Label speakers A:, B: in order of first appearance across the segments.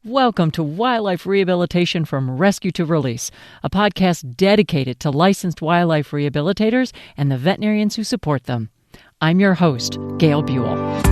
A: Welcome to Wildlife Rehabilitation from Rescue to Release, a podcast dedicated to licensed wildlife rehabilitators and the veterinarians who support them. I'm your host, Gail Buell.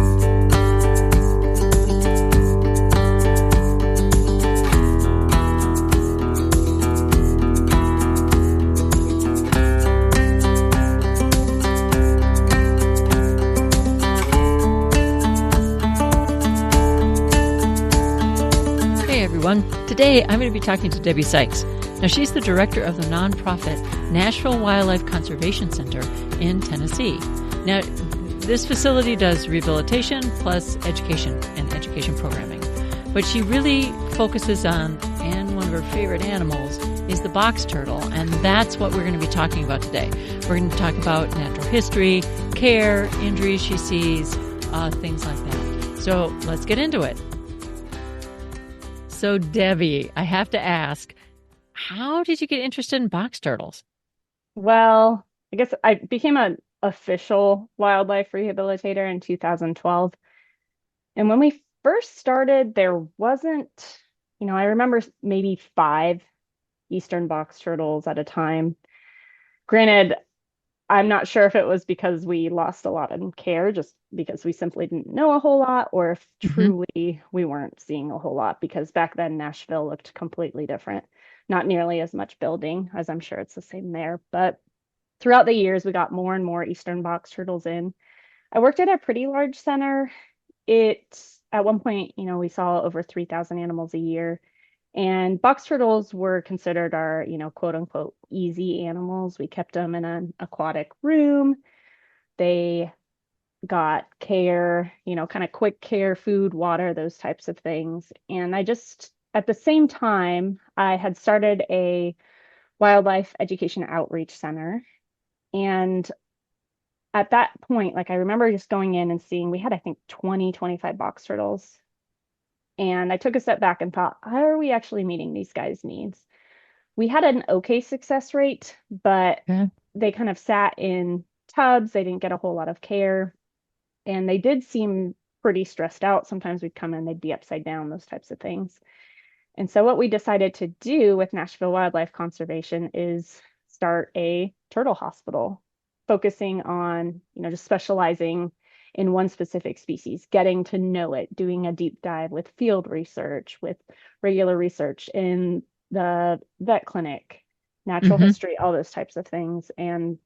A: Today, I'm going to be talking to Debbie Sykes. Now, she's the director of the nonprofit Nashville Wildlife Conservation Center in Tennessee. Now, this facility does rehabilitation plus education and education programming. But she really focuses on, and one of her favorite animals is the box turtle, and that's what we're going to be talking about today. We're going to talk about natural history, care, injuries she sees, things like that. So let's get into it. So, Debbie, I have to ask, how did you get interested in box turtles?
B: Well, I guess I became an official wildlife rehabilitator in 2012. And when we first started, there wasn't, I remember maybe 5 eastern box turtles at a time. Granted, I'm not sure if it was because we lost a lot in care, just because we simply didn't know a whole lot, or if truly we weren't seeing a whole lot, because back then Nashville looked completely different. Not nearly as much building, as I'm sure it's the same there. But throughout the years, we got more and more eastern box turtles in. I worked at a pretty large center. At one point, we saw over 3,000 animals a year. And box turtles were considered our, quote unquote, easy animals. We kept them in an aquatic room. They got care, kind of quick care, food, water, those types of things. And at the same time, I had started a wildlife education outreach center. And at that point, I remember just going in and seeing, we had, I think, 25 box turtles. And I took a step back and thought, how are we actually meeting these guys' needs? We had an okay success rate, but they kind of sat in tubs. They didn't get a whole lot of care. And they did seem pretty stressed out. Sometimes we'd come in, they'd be upside down, those types of things. And so what we decided to do with Nashville Wildlife Conservation is start a turtle hospital, focusing on, just specializing in one specific species, getting to know it, doing a deep dive with field research, with regular research in the vet clinic, natural history, all those types of things, and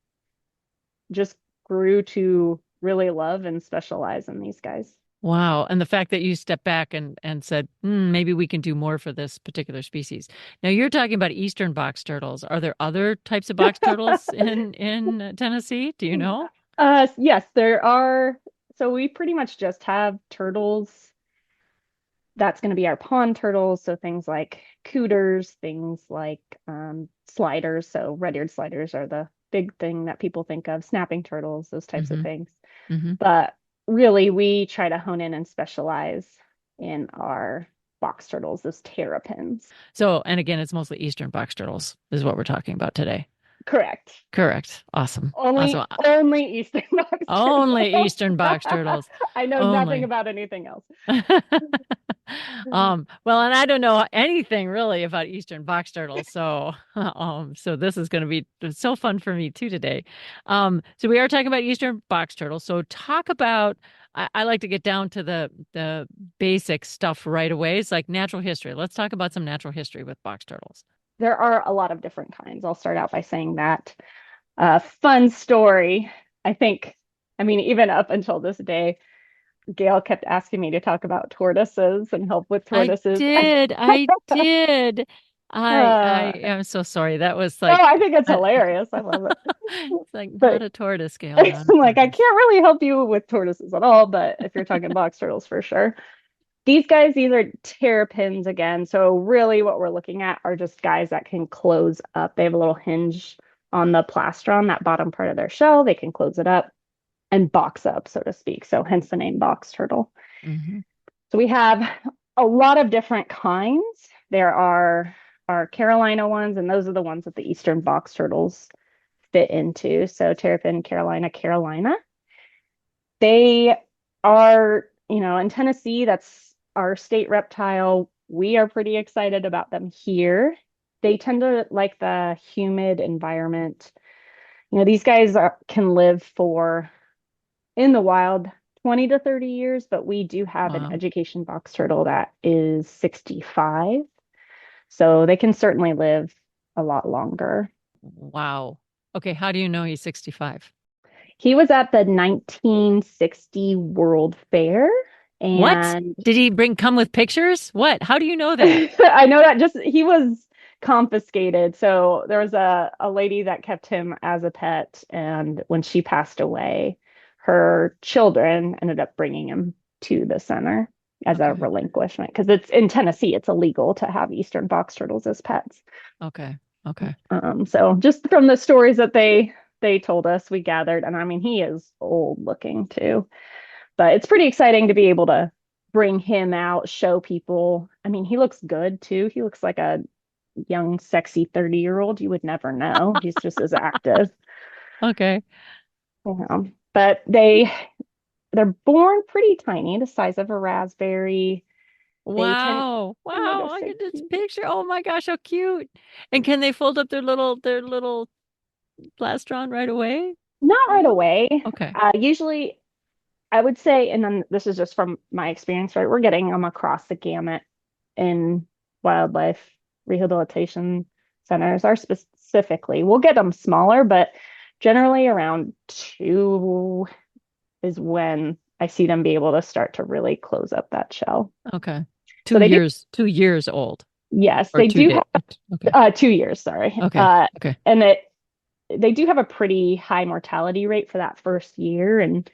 B: just grew to really love and specialize in these guys.
A: Wow. And the fact that you stepped back and said, maybe we can do more for this particular species. Now, you're talking about eastern box turtles. Are there other types of box turtles in Tennessee? Do you know?
B: Yes, there are. So we pretty much just have turtles. That's going to be our pond turtles. So things like cooters, things like sliders. So red-eared sliders are the big thing that people think of, snapping turtles, those types of things. But really, we try to hone in and specialize in our box turtles, those terrapins.
A: So, and again, it's mostly eastern box turtles is what we're talking about today.
B: Correct.
A: Awesome.
B: Only eastern box turtles.
A: Only eastern box turtles.
B: I know nothing about anything else.
A: Well, and I don't know anything really about eastern box turtles, so this is going to be so fun for me too today. So we are talking about eastern box turtles. So talk about. I like to get down to the basic stuff right away. It's like natural history. Let's talk about some natural history with box turtles.
B: There are a lot of different kinds. I'll start out by saying that. Fun story. Even up until this day, Gail kept asking me to talk about tortoises and help with tortoises.
A: I did. I am so sorry. That was like.
B: Oh, I think it's hilarious. I love it.
A: It's like not a tortoise, Gail.
B: I can't really help you with tortoises at all, but if you're talking box turtles, for sure. These are terrapins again. So really what we're looking at are just guys that can close up. They have a little hinge on the plastron, that bottom part of their shell. They can close it up and box up, so to speak. So hence the name box turtle. So we have a lot of different kinds. There are our Carolina ones, and those are the ones that the eastern box turtles fit into. So terrapin, Carolina. They are, in Tennessee, that's our state reptile. we are pretty excited about them here. They tend to like the humid environment. These guys can live for in the wild 20 to 30 years, but we do have an
A: Wow.
B: education box turtle that is 65. So they can certainly live a lot longer.
A: Wow. Okay, how do you know he's 65?
B: He was at the 1960 World Fair,
A: What?
B: and
A: Did he come with pictures? What? How do you know that?
B: I know that just he was confiscated. So there was a lady that kept him as a pet, and when she passed away, her children ended up bringing him to the center as a
A: Okay.
B: relinquishment because it's in Tennessee, it's illegal to have eastern box turtles as pets.
A: Okay. Okay.
B: So just from the stories that they told us, we gathered, and I mean he is old looking too, but it's pretty exciting to be able to bring him out, show people. I mean, he looks good too. He looks like a young, sexy 30-year-old. You would never know. He's just as active.
A: Okay.
B: But they're born pretty tiny, the size of a raspberry. They tend,
A: Wow.
B: I know
A: Wow.
B: they're
A: Look
B: so
A: at this
B: cute.
A: picture. Oh my gosh, how cute. And can they fold up their little plastron right away?
B: Not right away.
A: Okay.
B: Usually I would say, and then this is just from my experience, right? We're getting them across the gamut in wildlife rehabilitation centers are specifically. We'll get them smaller, but generally around 2 is when I see them be able to start to really close up that shell.
A: Okay.
B: So they do,
A: 2 years old
B: yes,
A: or
B: they
A: two
B: do
A: days.
B: have
A: Okay.
B: 2 years, sorry.
A: Okay. Okay.
B: And they do have a pretty high mortality rate for that first year. And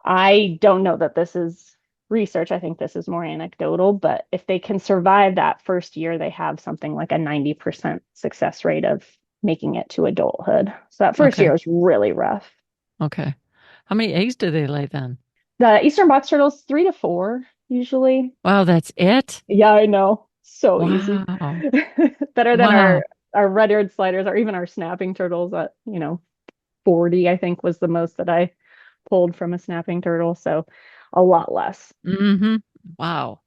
B: I don't know that this is research. I think this is more anecdotal, but if they can survive that first year, they have something like a 90% success rate of making it to adulthood. So that first
A: Okay.
B: year is really rough.
A: Okay. How many eggs do they lay then?
B: The eastern box turtles, 3 to 4 usually.
A: Wow, that's it?
B: Yeah, I know. So easy.
A: Wow.
B: Better than
A: Wow.
B: our red-eared sliders or even our snapping turtles at, 40, I think was the most that I pulled from a snapping turtle. So a lot less.
A: Mm-hmm. Wow.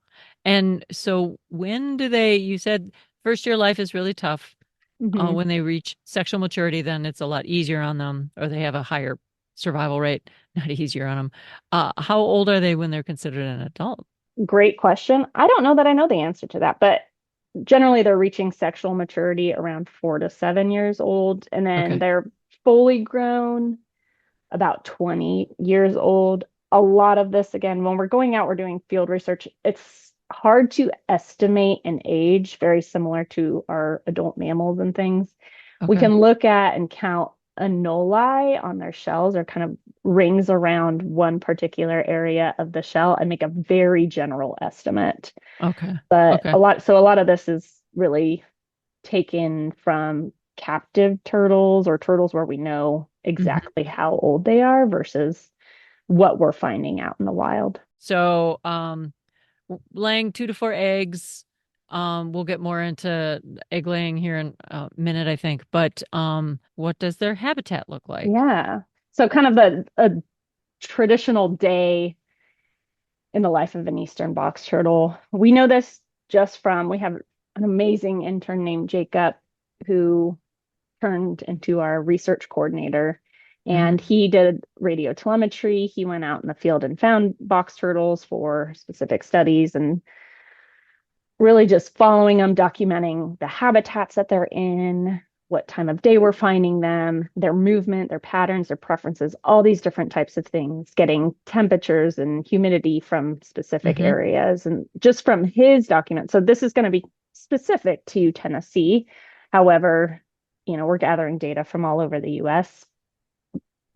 A: And so when do you said first year life is really tough.
B: Mhm.
A: When they reach sexual maturity, then it's a lot easier on them, or they have a higher survival rate, not easier on them. How old are they when they're considered an adult?
B: Great question. I don't know that I know the answer to that, but generally they're reaching sexual maturity around 4 to 7 years old, and then
A: Okay.
B: they're fully grown about 20 years old. A lot of this, again, when we're going out, we're doing field research, it's hard to estimate an age, very similar to our adult mammals and things. We
A: Okay.
B: can look at and count annuli on their shells or kind of rings around one particular area of the shell and make a very general estimate.
A: Okay.
B: But
A: Okay.
B: a lot of this is really taken from captive turtles or turtles where we know
A: Mhm.
B: exactly how old they are versus what we're finding out in the wild.
A: So, laying 2 to 4 eggs. We'll get more into egg laying here in a minute, I think. But what does their habitat look like?
B: Yeah. So kind of a traditional day in the life of an eastern box turtle. We know this just from we have an amazing intern named Jacob who turned into our research coordinator. And
A: Mhm.
B: he did radio telemetry. He went out in the field and found box turtles for specific studies and really just following them, documenting the habitats that they're in, what time of day we're finding them, their movement, their patterns, their preferences, all these different types of things, getting temperatures and humidity from specific
A: Mhm.
B: areas and just from his document. So this is going to be specific to Tennessee. However, we're gathering data from all over the US.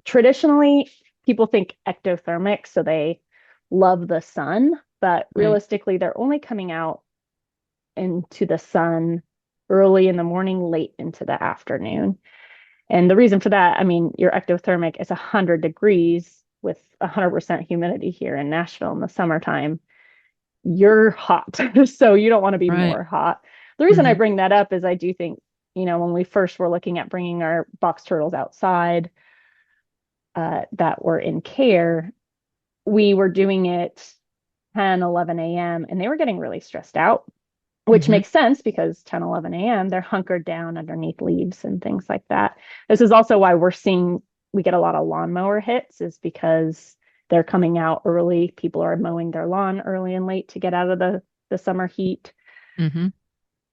B: Traditionally, people think ectothermic, so they love the sun, but
A: Right.
B: realistically, they're only coming out into the sun early in the morning, late into the afternoon. And the reason for that, I mean, your ectothermic is 100 degrees with 100% humidity here in Nashville in the summertime. You're hot. So you don't want to be
A: Right.
B: more hot. The reason I
A: Hmm.
B: bring that up is I do think, when we first were looking at bringing our box turtles outside that were in care, we were doing it 10, 11 a.m. and they were getting really stressed out, which
A: Mm-hmm.
B: makes sense because 10, 11 a.m. they're hunkered down underneath leaves and things like that. This is also why we get a lot of lawnmower hits, is because they're coming out early. People are mowing their lawn early and late to get out of the summer heat.
A: Mm-hmm.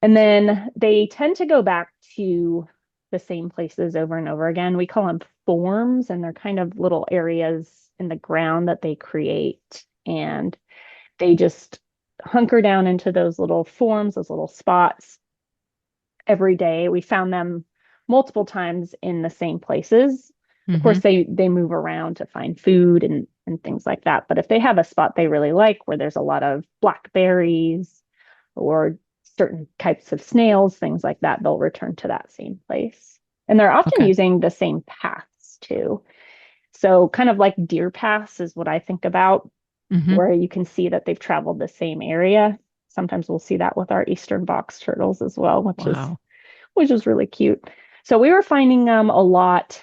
B: And then they tend to go back to the same places over and over again. We call them forms, and they're kind of little areas in the ground that they create. And they just hunker down into those little forms, those little spots every day. We found them multiple times in the same places. Of
A: Mm-hmm.
B: course, they move around to find food and things like that. But if they have a spot they really like where there's a lot of blackberries or certain types of snails, things like that, they'll return to that same place. And they're often
A: Okay.
B: using the same paths too. So kind of like deer paths is what I think about,
A: Mm-hmm.
B: where you can see that they've traveled the same area. Sometimes we'll see that with our eastern box turtles as well,
A: Wow.
B: which is really cute. So we were finding them a lot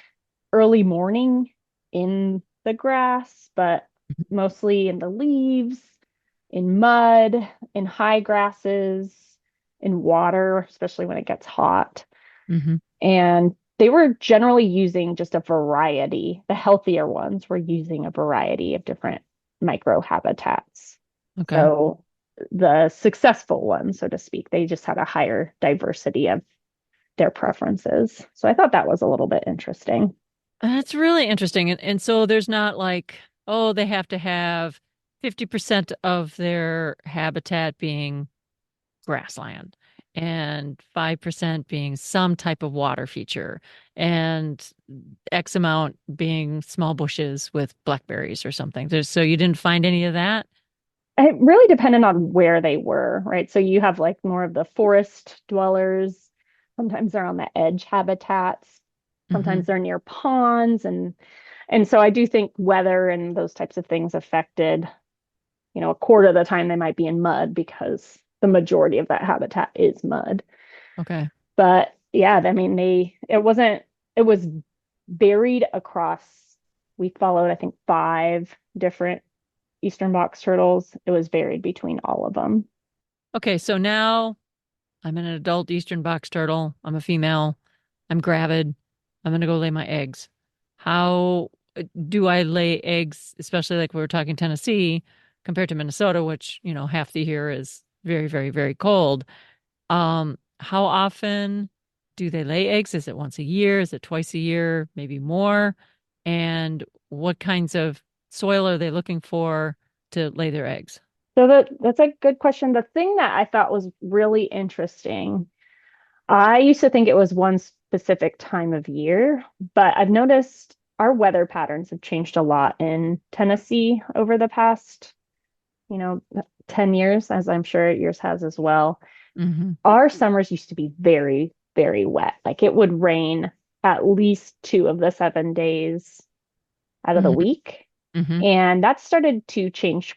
B: early morning in the grass, but mostly in the leaves, in mud, in high grasses, in water, especially when it gets hot.
A: Mm-hmm.
B: And they were generally using just a variety. The healthier ones were using a variety of different microhabitats.
A: Okay.
B: So the successful ones, so to speak, they just had a higher diversity of their preferences. So I thought that was a little bit interesting.
A: That's really interesting. And so there's not like, oh, they have to have 50% of their habitat being grassland and 5% being some type of water feature and X amount being small bushes with blackberries or something. So you didn't find any of that?
B: It really depended on where they were, right? So you have like more of the forest dwellers. Sometimes they're on the edge habitats.
A: Mm-hmm.
B: Sometimes they're near ponds and so I do think weather and those types of things affected, a quarter of the time they might be in mud because the majority of that habitat is mud.
A: Okay.
B: But yeah, I mean it was buried across, we followed I think five different eastern box turtles. It was varied between all of them.
A: Okay, so now I'm an adult eastern box turtle. I'm a female. I'm gravid. I'm gonna go lay my eggs. How do I lay eggs, especially like we were talking Tennessee, compared to Minnesota, which, half the year is very, very, very cold. How often do they lay eggs? Is it once a year? Is it twice a year? Maybe more? And what kinds of soil are they looking for to lay their eggs?
B: So that's a good question. The thing that I thought was really interesting, I used to think it was one specific time of year, but I've noticed our weather patterns have changed a lot in Tennessee over the past, you know, 10 years, as I'm sure yours has as well.
A: Mm-hmm.
B: Our summers used to be very, very wet. Like it would rain at least 2 of the 7 days out of the
A: Mm-hmm.
B: week.
A: Mm-hmm.
B: And that started to change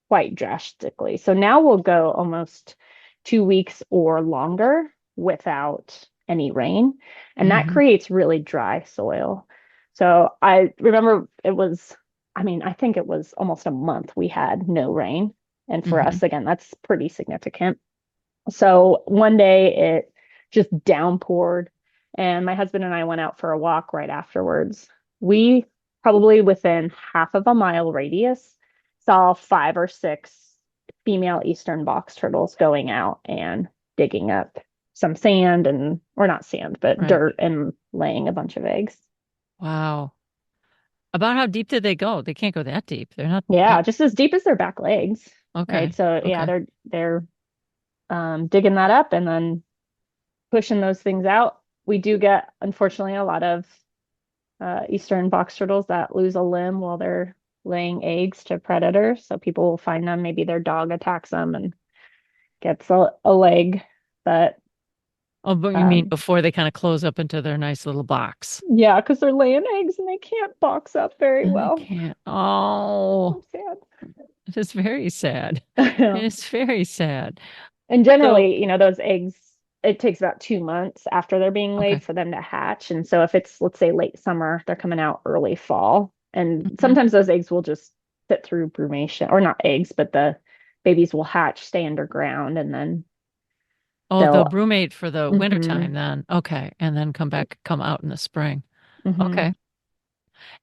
B: quite drastically. So now we'll go almost 2 weeks or longer without any rain. And that
A: Mm-hmm.
B: creates really dry soil. So I remember I think it was almost a month we had no rain. And for
A: Mm-hmm.
B: us, again, that's pretty significant. So one day it just downpoured, and my husband and I went out for a walk right afterwards. We probably within half of a mile radius saw five or six female eastern box turtles going out and digging up some sand or not sand, but
A: Right.
B: dirt and laying a bunch of eggs.
A: Wow. About how deep did they go? They can't go that deep. They're not
B: Yeah,
A: that.
B: just as deep as their back legs, right?
A: Okay.
B: So yeah,
A: Okay.
B: they're digging that up and then pushing those things out. We do get, unfortunately, a lot of eastern box turtles that lose a limb while they're laying eggs to predators. So people will find them. Maybe their dog attacks them and gets a leg. But
A: Oh, but you mean
B: um,
A: before they kind of close up into their nice little box?
B: yeah, because they're laying eggs and they can't box up very
A: And they
B: well.
A: can't. Oh,
B: So sad.
A: it is very sad. It is very sad.
B: And
A: So,
B: generally, those eggs, it takes about 2 months after they're being
A: okay.
B: laid for them to hatch. And so if it's, let's say, late summer, they're coming out early fall. And
A: Hmm.
B: sometimes those eggs will just sit through brumation, or not eggs, but the babies will hatch, stay underground, and then
A: Oh, they'll
B: they'll.
A: brumate for the
B: Hmm.
A: wintertime then. Okay. And then come out in the spring.
B: Hmm.
A: Okay.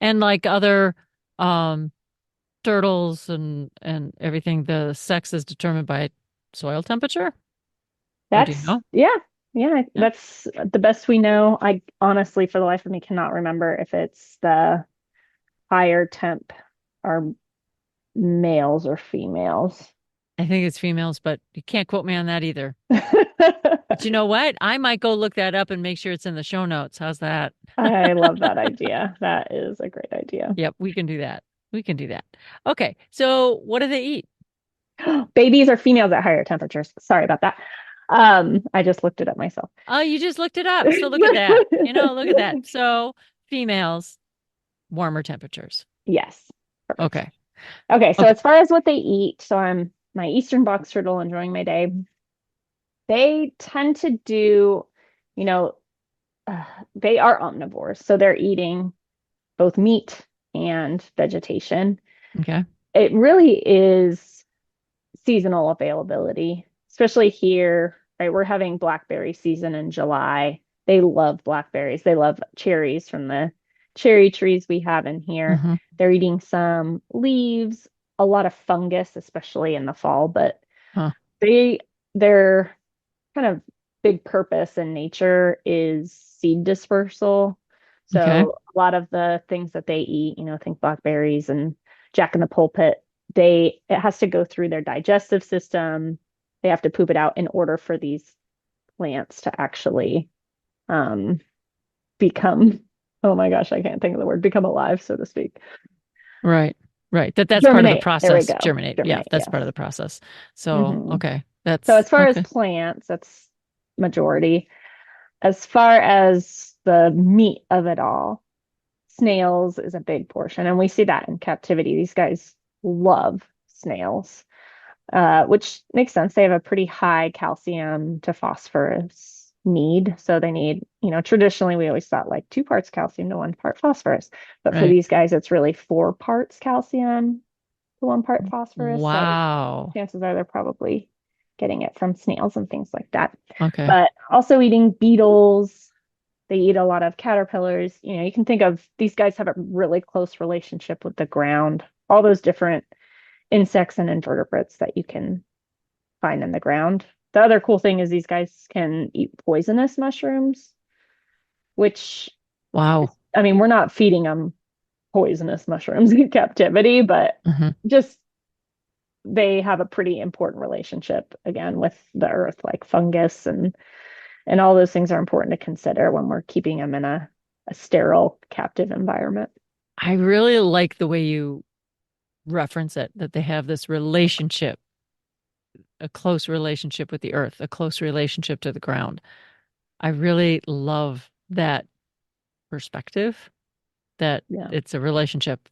A: And like other um turtles and everything, the sex is determined by soil temperature? Or do you
B: That's,
A: know?
B: yeah, yeah,
A: Yeah.
B: that's the best we know. I honestly, for the life of me, cannot remember if it's the higher temp are males or females.
A: I think it's females, but you can't quote me on that either. But you know what? I might go look that up and make sure it's in the show notes. How's that?
B: I love that idea. That is a great idea.
A: Yep, we can do that. We can do that. Okay. So what do they eat?
B: Babies are females at higher temperatures. Sorry about that. I just looked it up myself.
A: Oh, you just looked it up. So look at that. Look at that. So females, warmer temperatures.
B: Yes. Perfect.
A: Okay.
B: Okay, so
A: Okay.
B: as far as what they eat, so I'm my Eastern box turtle enjoying my day. They tend to do, you know, uh, they are omnivores, so they're eating both meat and vegetation.
A: Okay.
B: It really is seasonal availability, especially here, right? We're having blackberry season in July. They love blackberries. They love cherries from the cherry trees we have in here.
A: Hmm.
B: They're eating some leaves, a lot of fungus, especially in the fall, but
A: Huh.
B: they their kind of big purpose in nature is seed dispersal.
A: Okay.
B: So a lot of the things that they eat, think blackberries and jack in the pulpit, it has to go through their digestive system. They have to poop it out in order for these plants to actually um, become, oh my gosh, I can't think of the word, become alive, so to speak.
A: Right. Right. That's part of the
B: Germinate. There we
A: process.
B: go.
A: Germinate. Yeah,
B: Germinate.
A: that's
B: Yes.
A: part of the process. So,
B: Hmm.
A: okay.
B: So
A: That's
B: as far as
A: okay.
B: plants, that's majority. As far as the meat of it all, snails is a big portion, and we see that in captivity. These guys love snails, which makes sense. They have a pretty high calcium to phosphorus need. So they need, traditionally we always thought like 2 parts calcium to 1 part phosphorus. But for
A: Right.
B: these guys, it's really 4 parts calcium to 1 part phosphorus. So
A: Wow.
B: chances are they're probably getting it from snails and things like that.
A: Okay.
B: But also eating beetles. They eat a lot of caterpillars. You can think of these guys have a really close relationship with the ground, all those different insects and invertebrates that you can find in the ground. The other cool thing is these guys can eat poisonous mushrooms, which
A: Wow.
B: I mean, we're not feeding them poisonous mushrooms in captivity, but
A: Hmm.
B: just they have a pretty important relationship again with the earth, like fungus and all those things are important to consider when we're keeping them in a sterile captive environment.
A: I really like the way you reference it, that they have this relationship, a close relationship with the earth, a close relationship to the ground. I really love that perspective, that
B: Yeah.
A: it's a relationship.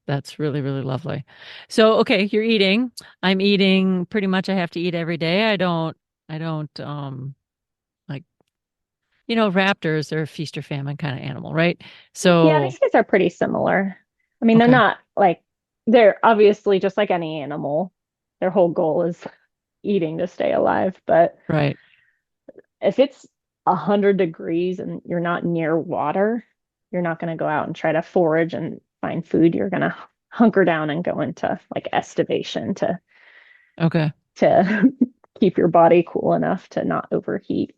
A: That's really, really lovely. So, okay, you're eating. I'm eating pretty much I have to eat every day. I don't like, raptors, they're a feast or famine kind of animal, right?
B: Yeah,
A: So,
B: these guys are pretty similar. I mean, they're
A: okay,
B: not like they're obviously just like any animal. Their whole goal is eating to stay alive. But
A: right.
B: if it's 100 degrees and you're not near water, you're not going to go out and try to forage and find food. You're going to hunker down and go into like estivation
A: Okay.
B: to keep your body cool enough to not overheat.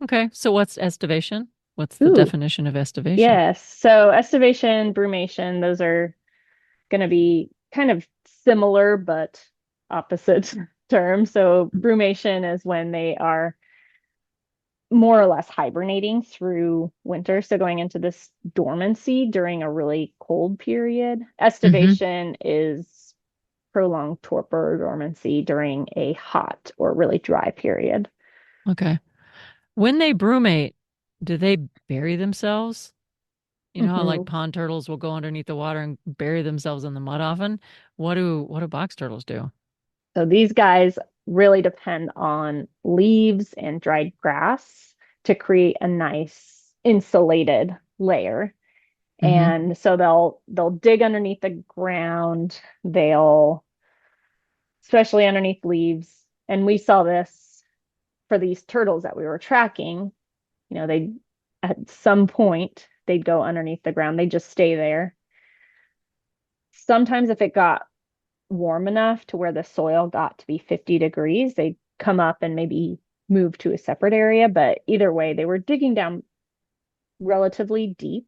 A: Okay. So what's estivation? What's the
B: Ooh,
A: definition of estivation?
B: yes. So estivation, brumation, those are going to be kind of similar but opposite terms. So brumation is when they are more or less hibernating through winter, so going into this dormancy during a really cold period.
A: Hmm.
B: Estivation is prolonged torpor or dormancy during a hot or really dry period.
A: Okay. When they brumate, do they bury themselves? You know how like
B: Mhm.
A: pond turtles will go underneath the water and bury themselves in the mud often? What do box turtles do?
B: So these guys really depend on leaves and dried grass to create a nice insulated layer.
A: Mm-hmm.
B: And so they'll dig underneath the ground. They'll, especially underneath leaves. And we saw this for these turtles that we were tracking. They at some point they'd go underneath the ground. They'd just stay there. Sometimes if it got warm enough to where the soil got to be 50 degrees, they'd come up and maybe move to a separate area. But either way, they were digging down relatively deep.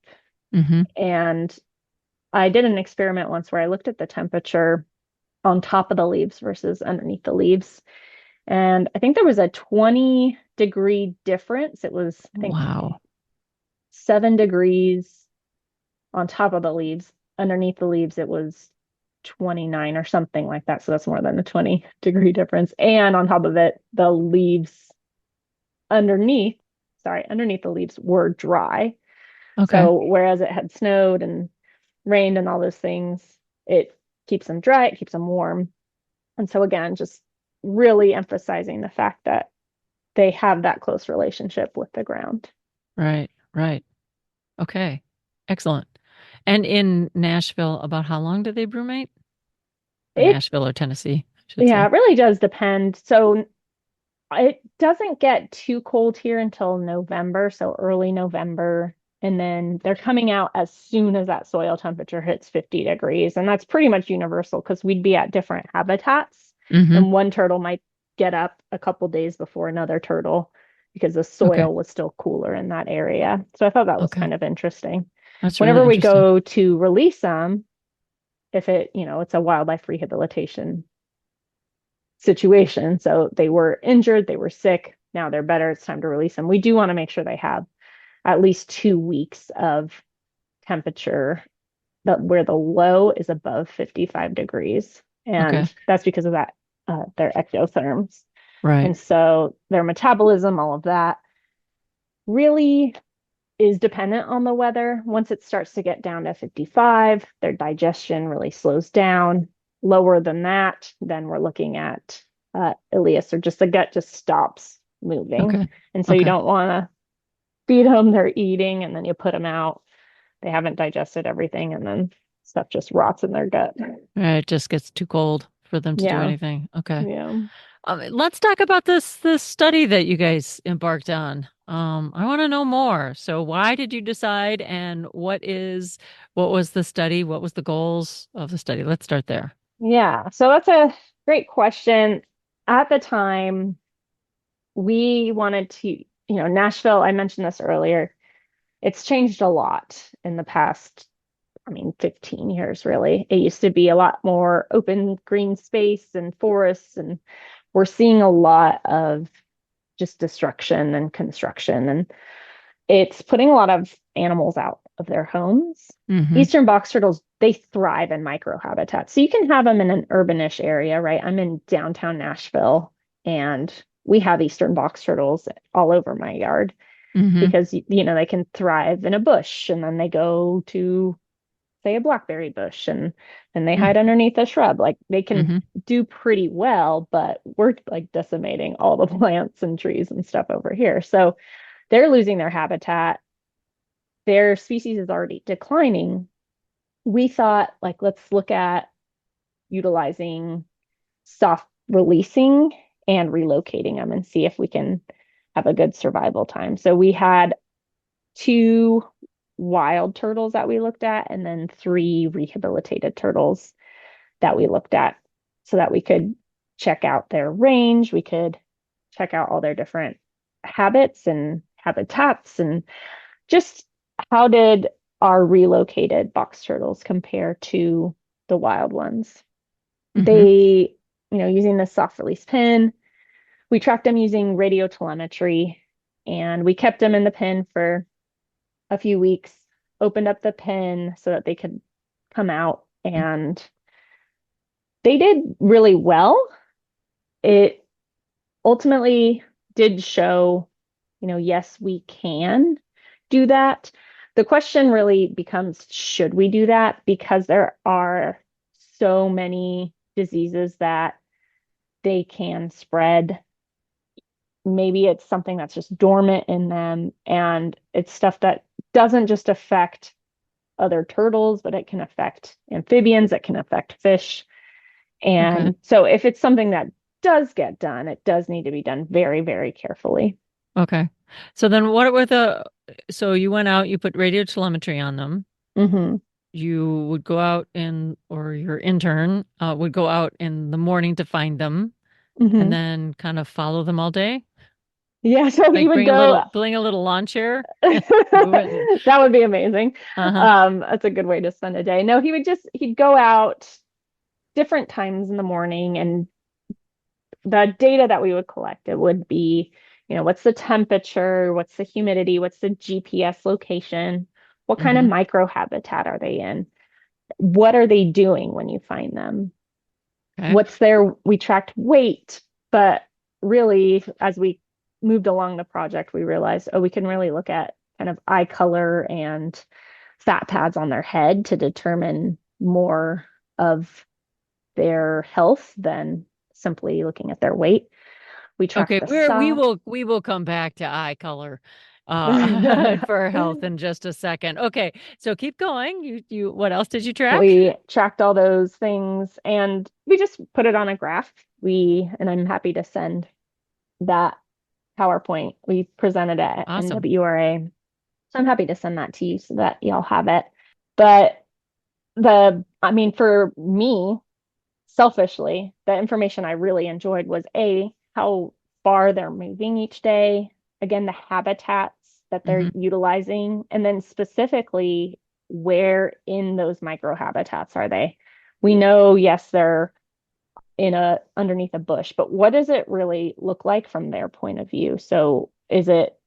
A: Mm-hmm.
B: And I did an experiment once where I looked at the temperature on top of the leaves versus underneath the leaves. And I think there was a 20-degree difference. It was, I think,
A: Wow.
B: 7 degrees on top of the leaves. Underneath the leaves, it was 29 or something like that. So that's more than a 20-degree difference. And on top of it, the leaves underneath, underneath the leaves were dry.
A: Okay.
B: So whereas it had snowed and rained and all those things, it keeps them dry, it keeps them warm. And so again, just really emphasizing the fact that they have that close relationship with the ground.
A: Right. Right. Okay. Excellent. And in Nashville, about how long do they brumate? Or
B: It,
A: Nashville or Tennessee, I should
B: yeah,
A: say.
B: it really does depend. So it doesn't get too cold here until November, so early November. And then they're coming out as soon as that soil temperature hits 50 degrees. And that's pretty much universal because we'd be at different habitats.
A: Mm-hmm.
B: And one turtle might get up a couple days before another turtle because the
A: Okay.
B: soil was still cooler in that area. So I thought that was
A: Okay.
B: kind of interesting.
A: That's really
B: Whenever we
A: interesting.
B: go to release them, if it's a wildlife rehabilitation situation. So they were injured, they were sick. Now they're better. It's time to release them. We do want to make sure they have at least 2 weeks of temperature where the low is above 55 degrees.
A: Okay.
B: And that's because of that, their ectotherms.
A: Right.
B: And so their metabolism, all of that really is dependent on the weather. Once it starts to get down to 55, their digestion really slows down. Lower than that, then we're looking at ileus, or just the gut just stops moving.
A: Okay.
B: And so you
A: Okay.
B: don't want to feed them, they're eating, and then you put them out. They haven't digested everything, and then stuff just rots in their gut.
A: Right. It just gets too cold for them to do
B: Yeah.
A: anything. Okay.
B: Yeah.
A: Let's talk about this study that you guys embarked on. I want to know more. So why did you decide, and what was the study? What was the goals of the study? Let's start there.
B: Yeah. So that's a great question. At the time, we wanted to, Nashville, I mentioned this earlier, it's changed a lot in the past, 15 years, really. It used to be a lot more open green space and forests, and we're seeing a lot of just destruction and construction, and it's putting a lot of animals out of their homes.
A: Mm-hmm.
B: Eastern box turtles, they thrive in microhabitats. So you can have them in an urbanish area, right? I'm in downtown Nashville, and we have Eastern box turtles all over my yard
A: Mm-hmm.
B: because they can thrive in a bush, and then they go to, say, a blackberry bush, and then they hide underneath a shrub. Like, they can
A: Mm-hmm.
B: do pretty well, but we're like decimating all the plants and trees and stuff over here. So they're losing their habitat. Their species is already declining. We thought, like, let's look at utilizing soft releasing and relocating them and see if we can have a good survival time. So we had 2 wild turtles that we looked at, and then 3 rehabilitated turtles that we looked at, so that we could check out their range. We could check out all their different habits and habitats, and just how did our relocated box turtles compare to the wild ones.
A: Mm-hmm.
B: They, using the soft release pin, we tracked them using radio telemetry, and we kept them in the pen for a few weeks, opened up the pen so that they could come out, and they did really well. It ultimately did show, yes, we can do that. The question really becomes, should we do that? Because there are so many diseases that they can spread. Maybe it's something that's just dormant in them, and it's stuff that doesn't just affect other turtles, but it can affect amphibians, it can affect fish.
A: Okay.
B: And so if it's something that does get done, it does need to be done very, very carefully.
A: Okay. So then so you went out, you put radio telemetry on them.
B: Hmm.
A: You would go out or your intern would go out in the morning to find them and
B: Hmm.
A: then kind of follow them all day.
B: Yeah, so he
A: Like
B: would go.
A: bring a little lawn chair and move it.
B: That would be amazing.
A: Uh-huh.
B: That's a good way to spend a day. No, he'd go out different times in the morning, and the data that we would collect, it would be, what's the temperature, what's the humidity, what's the GPS location, what kind of
A: Hmm.
B: microhabitat are they in? What are they doing when you find them?
A: Okay.
B: We tracked weight, but really, as we moved along the project, we realized, oh, we can really look at kind of eye color and fat pads on their head to determine more of their health than simply looking at their weight. We tracked
A: Okay,
B: the size.
A: we will come back to eye color for health in just a second. Okay, so keep going. You what else did you track?
B: We tracked all those things and we just put it on a graph. And I'm happy to send that PowerPoint. We presented at
A: Awesome.
B: NWRA. So I'm happy to send that to you so that y'all have it. But I mean, for me, selfishly, the information I really enjoyed was how far they're moving each day, again, the habitats that they're
A: Hmm.
B: utilizing, and then specifically where in those microhabitats are they? We know, yes, they're underneath a bush, but what does it really look like from their point of view? So is it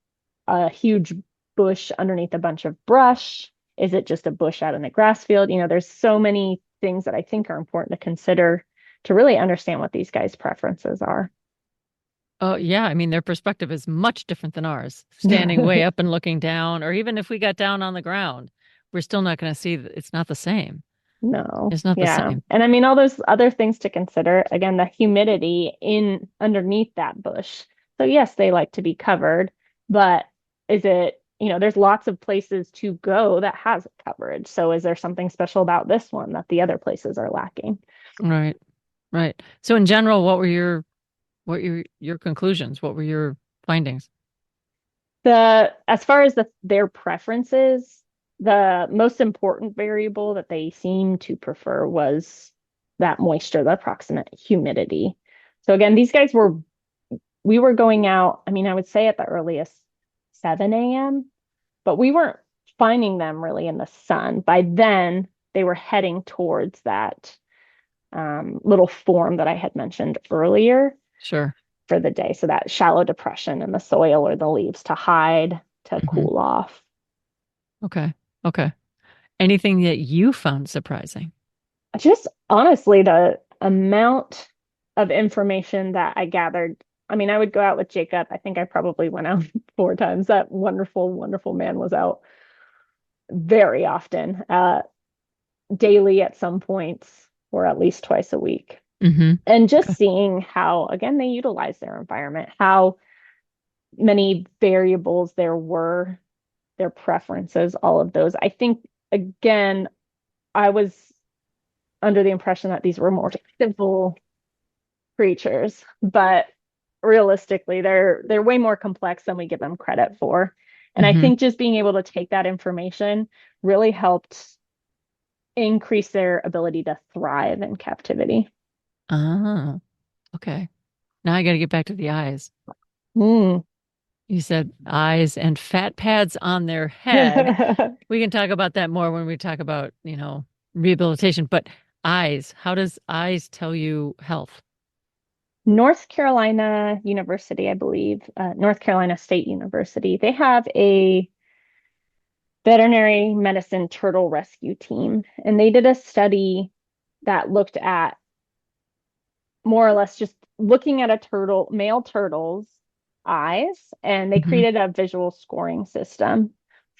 B: a huge bush underneath a bunch of brush? Is it just a bush out in a grass field? There's so many things that I think are important to consider to really understand what these guys' preferences are.
A: Oh, yeah. I mean, their perspective is much different than ours. Standing way up and looking down, or even if we got down on the ground, we're still not going to see it's not the same.
B: No,
A: It's not the
B: yeah.
A: same.
B: And I mean, all those other things to consider. Again, the humidity in underneath that bush. So yes, they like to be covered, but there's lots of places to go that has coverage. So is there something special about this one that the other places are lacking?
A: Right. Right. So in general, what were your conclusions? What were your findings?
B: As far as their preferences, the most important variable that they seem to prefer was that moisture, the approximate humidity. So again, we were going out, I mean, I would say at the earliest 7 a.m., but we weren't finding them really in the sun. By then, they were heading towards that little form that I had mentioned earlier
A: Sure.
B: for the day. So that shallow depression in the soil or the leaves to hide, to
A: Hmm.
B: cool off.
A: Okay. Okay. Anything that you found surprising?
B: Just honestly, the amount of information that I gathered. I mean, I would go out with Jacob. I think I probably went out 4 times. That wonderful, wonderful man was out very often, daily at some points, or at least twice a week.
A: Hmm.
B: And just
A: Okay.
B: seeing how, again, they utilize their environment, how many variables there were, their preferences, all of those. I think, again, I was under the impression that these were more simple creatures, but realistically, they're way more complex than we give them credit for. And I
A: Hmm.
B: think just being able to take that information really helped increase their ability to thrive in captivity.
A: Ah, okay. Now I got to get back to the eyes.
B: Mm.
A: You said eyes and fat pads on their head. We can talk about that more when we talk about, rehabilitation, but eyes, how does eyes tell you health?
B: North Carolina University, I believe, North Carolina State University, they have a veterinary medicine turtle rescue team, and they did a study that looked at more or less just looking at male turtle's eyes, and they
A: Hmm.
B: created a visual scoring system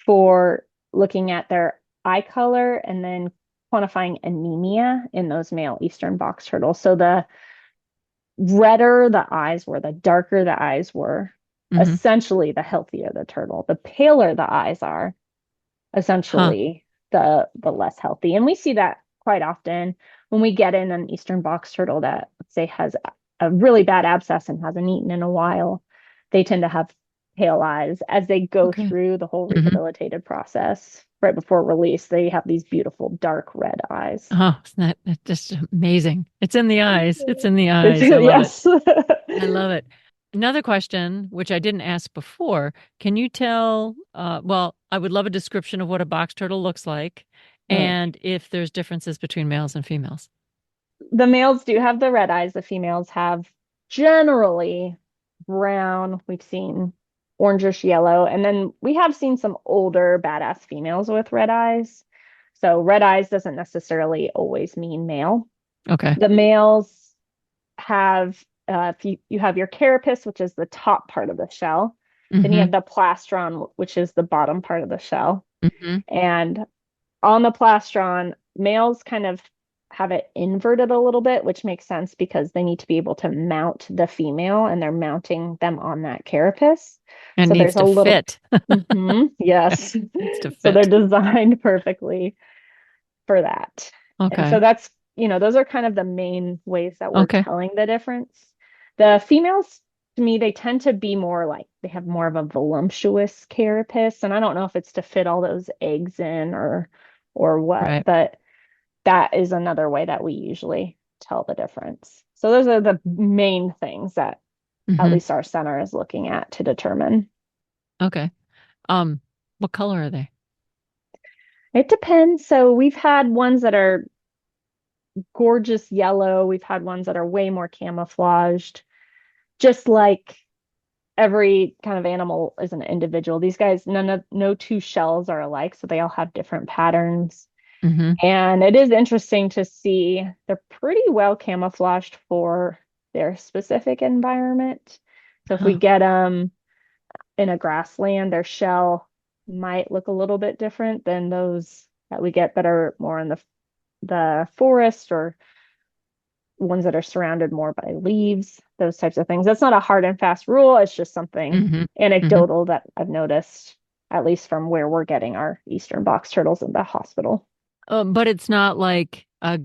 B: for looking at their eye color and then quantifying anemia in those male eastern box turtles. So the redder the eyes were, the darker the eyes were,
A: Hmm.
B: essentially the healthier the turtle. The paler the eyes are,
A: Huh.
B: essentially. the less healthy. And we see that quite often when we get in an eastern box turtle that, let's say, has a really bad abscess and hasn't eaten in a while. They tend to have pale eyes as they go through the whole rehabilitative process. Right before release, they have these beautiful dark red eyes.
A: Oh, isn't that just amazing? It's in the eyes. It's in the eyes. I love it. I love it. Another question, which I didn't ask before, can you tell, well, I would love a description of what a box turtle looks like and if there's differences between males and females.
B: The males do have the red eyes. The females have generally brown. We've seen orangish yellow. And then we have seen some older badass females with red eyes. So red eyes doesn't necessarily always mean male.
A: Okay.
B: The males have, if you have your carapace, which is the top part of the shell. Then you have the plastron, which is the bottom part of the shell. And on the plastron, males kind of have it inverted a little bit, which makes sense because they need to be able to mount the female, and they're mounting them on that carapace.
A: And
B: so
A: needs
B: there's
A: to
B: a little
A: fit.
B: Yes.
A: Needs to fit.
B: So they're designed perfectly for that.
A: Okay.
B: And so that's, those are kind of the main ways that we're telling the difference. The females, to me, they tend to be more like, they have more of a voluptuous carapace. And I don't know if it's to fit all those eggs in or what, but that is another way that we usually tell the difference. So those are the main things that at least our center is looking at to determine.
A: Okay. What color are they?
B: It depends. So we've had ones that are gorgeous yellow. We've had ones that are way more camouflaged. Just like every kind of animal is an individual. These guys, no two shells are alike, so they all have different patterns. And it is interesting to see they're pretty well camouflaged for their specific environment. So if we get them in a grassland, their shell might look a little bit different than those that we get that are more in the forest or ones that are surrounded more by leaves, those types of things. That's not a hard and fast rule. It's just something anecdotal that I've noticed, at least from where we're getting our eastern box turtles in the hospital.
A: But it's not like a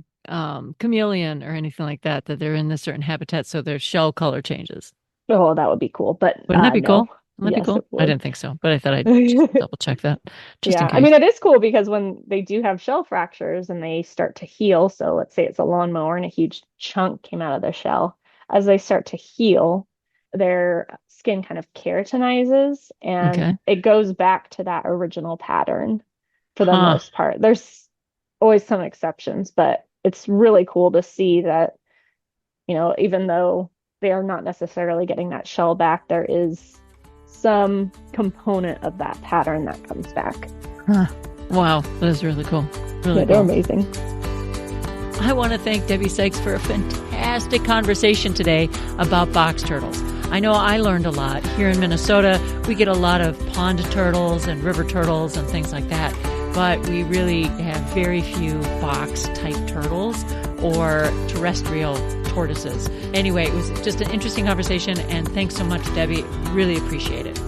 A: chameleon or anything like that they're in this certain habitat, so their shell color changes.
B: Oh, that would be cool. But
A: wouldn't that be cool? Wouldn't
B: yes,
A: that be cool? I didn't think so, but I thought I'd just double check that. Just in case.
B: I mean, it is cool because when they do have shell fractures and they start to heal, so let's say it's a lawnmower and a huge chunk came out of the shell, as they start to heal, their skin kind of keratinizes and it goes back to that original pattern for the most part. There's always some exceptions, but it's really cool to see that, even though they are not necessarily getting that shell back, there is some component of that pattern that comes back.
A: Wow, that is really cool. Really cool.
B: They're amazing.
A: I want to thank Debbie Sykes for a fantastic conversation today about box turtles. I know I learned a lot. Here in Minnesota, we get a lot of pond turtles and river turtles and things like that, but we really have very few box-type turtles or terrestrial tortoises. Anyway, it was just an interesting conversation, and thanks so much, Debbie. Really appreciate it.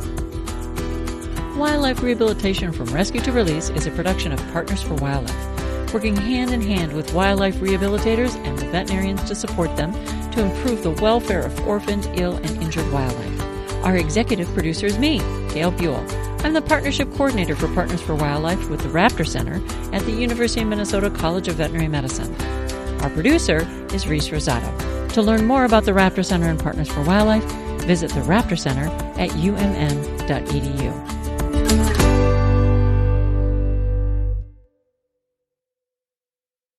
A: Wildlife Rehabilitation from Rescue to Release is a production of Partners for Wildlife, working hand in hand with wildlife rehabilitators and the veterinarians to support them to improve the welfare of orphaned, ill, and injured wildlife. Our executive producer is me, Gail Buell. I'm the Partnership Coordinator for Partners for Wildlife with the Raptor Center at the University of Minnesota College of Veterinary Medicine. Our producer is Reese Rosato. To learn more about the Raptor Center and Partners for Wildlife, visit the Raptor Center at umn.edu.